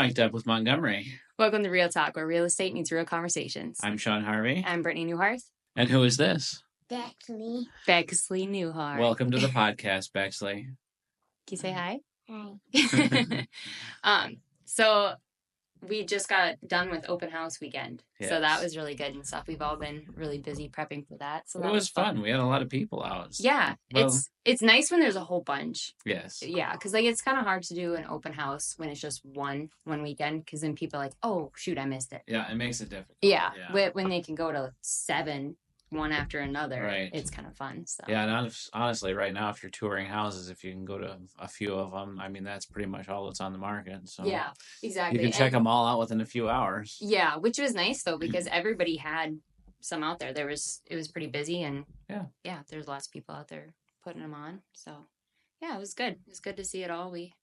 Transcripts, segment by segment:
Mic'd Up with Montgomery. Welcome to Real Talk, where real estate needs real conversations. I'm Sean Harvey. I'm Brittany Newhart. And who is this? Bexley. Bexley Newhart. Welcome to the podcast, Bexley. Can you say hi? Hi. So we just got done with open house weekend. Yes. So that was really good and stuff. We've all been really busy prepping for that. So that It was fun. We had a lot of people out. Yeah. Well, it's nice when there's a whole bunch. Yes. Yeah. Because it's kind of hard to do an open house when it's just one weekend. Because then people are like, oh, shoot, I missed it. Yeah, it makes it difficult. Yeah. When they can go to 7, one after another, right. It's kind of fun. So. Yeah, and honestly, right now, if you're touring houses, if you can go to a few of them, I mean, that's pretty much all that's on the market. So yeah, exactly. You can check them all out within a few hours. Yeah, which was nice though, because everybody had some out there. It was pretty busy, and yeah, there's lots of people out there putting them on. So yeah, it was good. It was good to see it all. We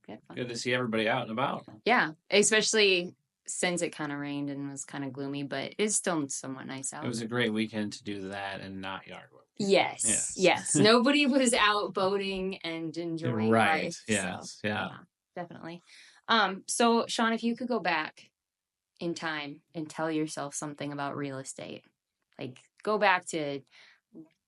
had fun. Good to see everybody out and about. Yeah, especially since it kind of rained and was kind of gloomy, but it's still somewhat nice out. It was a great weekend to do that and not yard work. Yes. Nobody was out boating and enjoying life. Yes. So, yeah, definitely. So Sean, if you could go back in time and tell yourself something about real estate, like go back to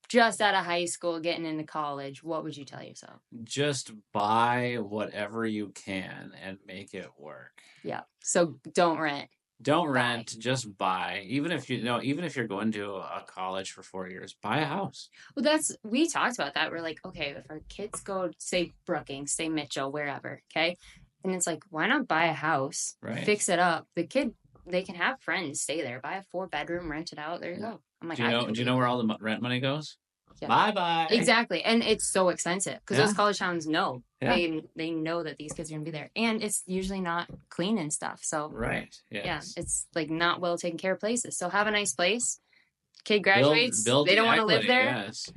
just out of high school, getting into college, what would you tell yourself? Just buy whatever you can and make it work. Yeah. So don't rent. Don't rent, just buy. Even if you're going to a college for 4 years, buy a house. Well, we talked about that. We're like, okay, if our kids go, say Brookings, say Mitchell, wherever, okay? And it's like, why not buy a house, fix it up? The kid, they can have friends stay there. Buy a 4-bedroom, rent it out. There you go. I'm like, do you know where all the rent money goes? Yeah. Bye-bye. Exactly. And it's so expensive because those college towns know. Yeah. They know that these kids are going to be there. And it's usually not clean and stuff. So, yes. Yeah, it's like not well taken care of places. So have a nice place. Kid graduates. Build they don't want to live there. Yes.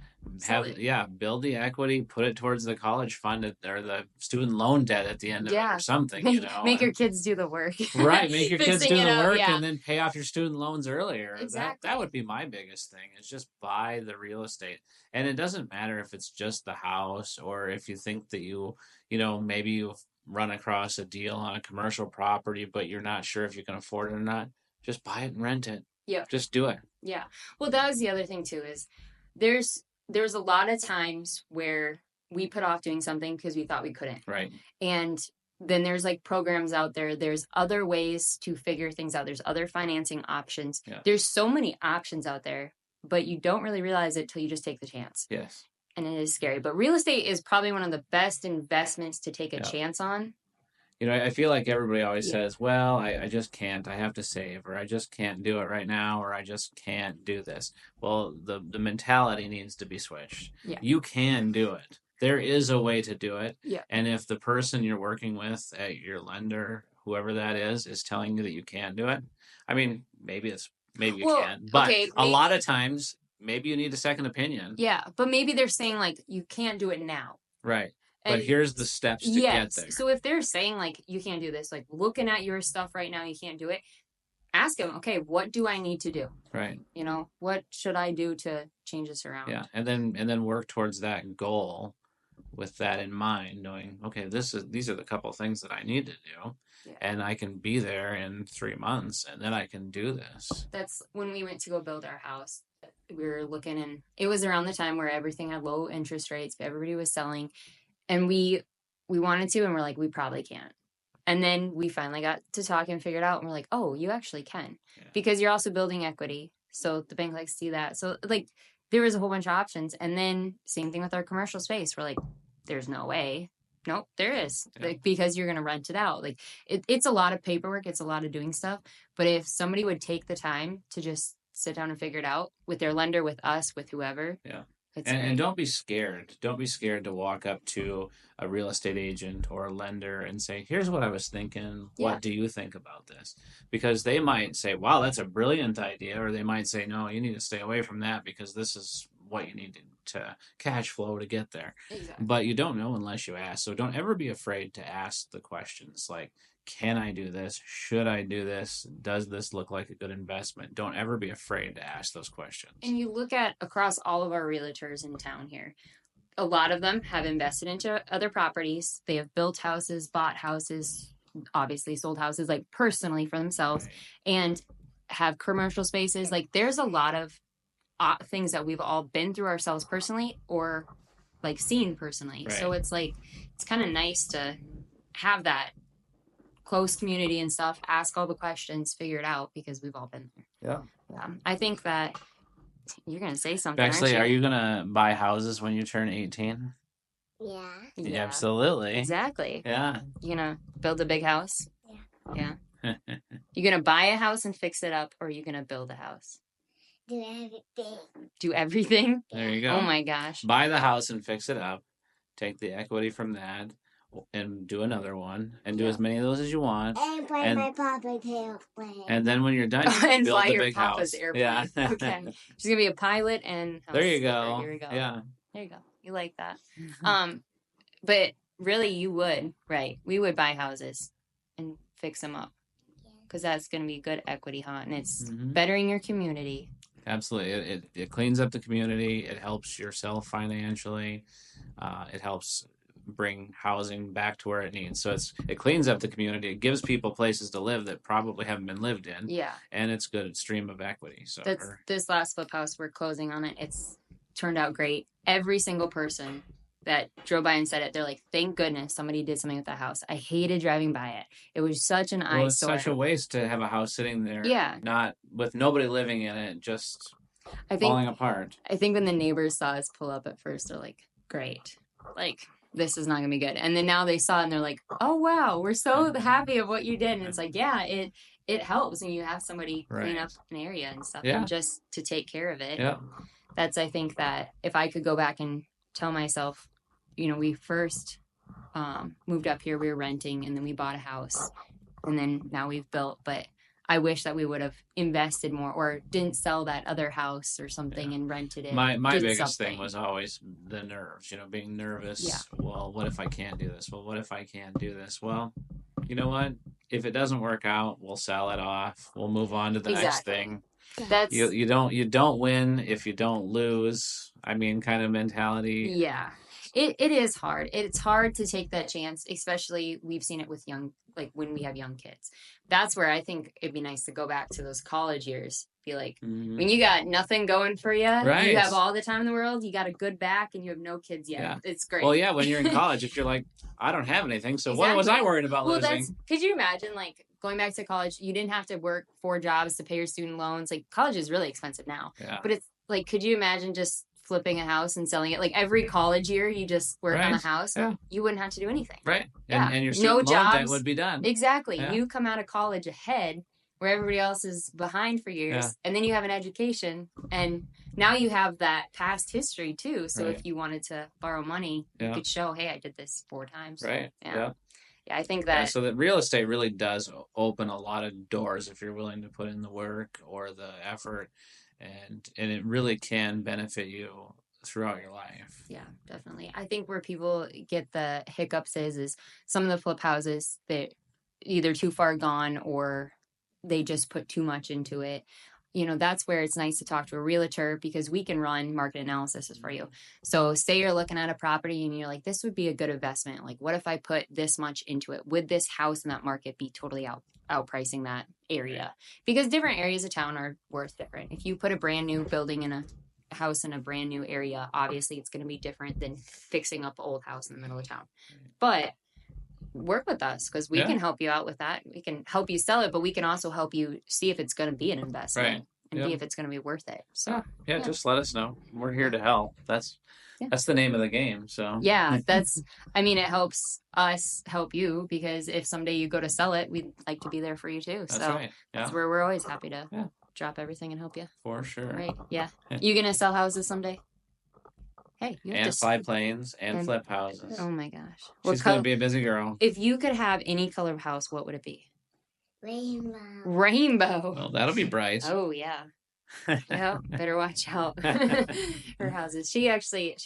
Build the equity, put it towards the college fund or the student loan debt at the end of it or something. Make your kids do the work. Right, make your kids do the work and then pay off your student loans earlier. Exactly. That would be my biggest thing. Is just buy the real estate, and it doesn't matter if it's just the house or if you think that maybe you've run across a deal on a commercial property, but you're not sure if you can afford it or not. Just buy it and rent it. Yeah, just do it. Yeah. Well, that was the other thing too. Is there's a lot of times where we put off doing something because we thought we couldn't. Right. And then there's like programs out there. There's other ways to figure things out. There's other financing options. Yeah. There's so many options out there, but you don't really realize it till you just take the chance. Yes. And it is scary. But real estate is probably one of the best investments to take a chance on. I feel like everybody always says, well, I just can't. I have to save, or I just can't do it right now, or I just can't do this. Well, the mentality needs to be switched. Yeah. You can do it. There is a way to do it. Yeah. And if the person you're working with at your lender, whoever that is telling you that you can't do it, I mean, maybe you can. But a lot of times, maybe you need a second opinion. Yeah, but maybe they're saying, like, you can't do it now. Right. But here's the steps to get there. So if they're saying, like, you can't do this, like, looking at your stuff right now, you can't do it, ask them, okay, what do I need to do? Right. What should I do to change this around? Yeah, and then work towards that goal with that in mind, knowing, okay, these are the couple things that I need to do, and I can be there in 3 months, and then I can do this. That's when we went to go build our house. We were looking, and it was around the time where everything had low interest rates, but everybody was selling. And we wanted to, and we're like, we probably can't. And then we finally got to talk and figured out, and we're like, oh, you actually can. Yeah. Because you're also building equity. So the bank likes to see that. So, like, there was a whole bunch of options. And then same thing with our commercial space. We're like, there's no way. Nope, there is. Yeah. Like, because you're going to rent it out. Like, it's a lot of paperwork. It's a lot of doing stuff. But if somebody would take the time to just sit down and figure it out with their lender, with us, with whoever. Yeah. And don't be scared. Don't be scared to walk up to a real estate agent or a lender and say, here's what I was thinking. What do you think about this? Because they might say, wow, that's a brilliant idea. Or they might say, no, you need to stay away from that because this is what you need to cash flow to get there. Exactly. But you don't know unless you ask. So don't ever be afraid to ask the questions like, can I do this? Should I do this? Does this look like a good investment? Don't ever be afraid to ask those questions. And you look at across all of our realtors in town here, a lot of them have invested into other properties. They have built houses, bought houses, obviously sold houses like personally for themselves Right. and have commercial spaces. Like there's a lot of things that we've all been through ourselves personally or like seen personally. Right. So it's like, it's kind of nice to have that close community and stuff, ask all the questions, figure it out because we've all been there. Yeah. I think that you're going to say something. Bexley, are you going to buy houses when you turn 18? Yeah. Absolutely. Exactly. Yeah. You going to build a big house? Yeah. Yeah. You going to buy a house and fix it up, or are you going to build a house? Do everything. Do everything? There you go. Oh my gosh. Buy the house and fix it up. Take the equity from that and do another one and do as many of those as you want. And play my Papa's airplane. And then when you're done, and build fly the your big Papa's house. airplane. Yeah. Okay. She's going to be a pilot and There you skipper. go. Here we go. Yeah. There you go. You like that. But really you would, right? We would buy houses and fix them up because that's going to be good equity, huh? And it's bettering your community. Absolutely. It cleans up the community. It helps yourself financially. It helps bring housing back to where it needs. So it cleans up the community. It gives people places to live that probably haven't been lived in. Yeah. And it's good stream of equity. So this last flip house, we're closing on it. It's turned out great. Every single person that drove by and said it, they're like, thank goodness somebody did something with that house. I hated driving by it. It was such an eyesore. It's such a waste to have a house sitting there. Yeah. Not with nobody living in it, just falling apart. I think when the neighbors saw us pull up at first, they're like, great. Like, this is not going to be good. And then now they saw it and they're like, oh, wow, we're so happy of what you did. And it's like, yeah, it helps when you have somebody clean up an area and stuff and just to take care of it. Yeah. That's, I think that if I could go back and tell myself, we first moved up here, we were renting, and then we bought a house, and then now we've built. But I wish that we would have invested more or didn't sell that other house or something and rented it. My biggest thing was always the nerves, being nervous. Yeah. Well, what if I can't do this? Well, what if I can't do this? Well, you know what? If it doesn't work out, we'll sell it off. We'll move on to the next thing. That's you don't win if you don't lose. I mean, kind of mentality. Yeah. It is hard. It's hard to take that chance, especially we've seen it with when we have young kids. That's where I think it'd be nice to go back to those college years. Be like, when you got nothing going for you, you have all the time in the world, you got a good back, and you have no kids yet. Yeah. It's great. Well, yeah, when you're in college, if you're like, I don't have anything, so what was I worried about losing? Could you imagine, going back to college, you didn't have to work 4 jobs to pay your student loans. College is really expensive now. Yeah. But it's could you imagine just flipping a house and selling it? Every college year, you just work on a house. Yeah. You wouldn't have to do anything. Right. And your student loan debt would be done. Exactly. Yeah. You come out of college ahead where everybody else is behind for years. And then you have an education. And now you have that past history, too. So if you wanted to borrow money, you could show, hey, I did this 4 times. Right. Yeah. Yeah, I think that... so that real estate really does open a lot of doors if you're willing to put in the work or the effort. And it really can benefit you throughout your life. Yeah, definitely. I think where people get the hiccups is some of the flip houses that either too far gone or they just put too much into it. That's where it's nice to talk to a realtor because we can run market analysis for you. So say you're looking at a property and you're like, this would be a good investment. What if I put this much into it? Would this house in that market be totally outpricing that area? Because different areas of town are worth different. If you put a brand new building in a house in a brand new area, obviously it's going to be different than fixing up an old house in the middle of town. But work with us because we can help you out with that. We can help you sell it, but we can also help you see if it's going to be an investment and see if it's going to be worth it. So just let us know. We're here to help. That's the name of the game. So it helps us help you because if someday you go to sell it, we'd like to be there for you too. That's right. That's where we're always happy to drop everything and help you. For sure. Right. Yeah. You gonna sell houses someday? Hey, you have and fly planes and flip houses. Oh my gosh. She's going to be a busy girl. If you could have any color of house, what would it be? Rainbow. Well, that'll be bright. Oh, yeah. Yeah, better watch out. Her houses. She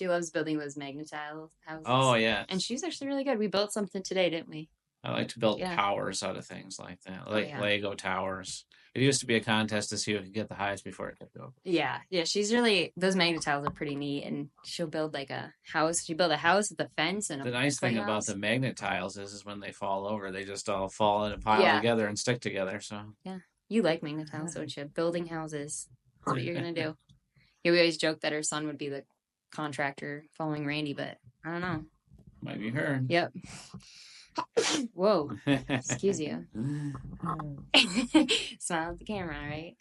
loves building those magnetile houses. Oh, yeah. And she's actually really good. We built something today, didn't we? I like to build towers out of things like that, Lego towers. It used to be a contest to see who could get the highest before it tipped over. Yeah. She's really, those magnet tiles are pretty neat, and she'll build like a house. She built a house with a fence and The nice thing about playhouse. the magnet tiles is when they fall over, they just all fall in a pile together and stick together. So You like magnet tiles, don't you? Building houses. That's what you're gonna do. Yeah, we always joke that her son would be the contractor following Randy, but I don't know. might be her. Yep. Whoa. Excuse you. Smile at the camera, right?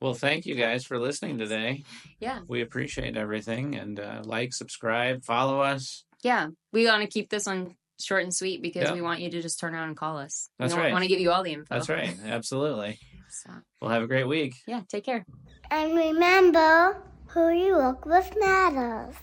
Well, thank you guys for listening today. Yeah. We appreciate everything, and like, subscribe, follow us. Yeah. We want to keep this one short and sweet because we want you to just turn around and call us. That's we right. want to give you all the info. That's right. Absolutely. So, Well, have a great week. yeah, take care. And remember, who you look with matters.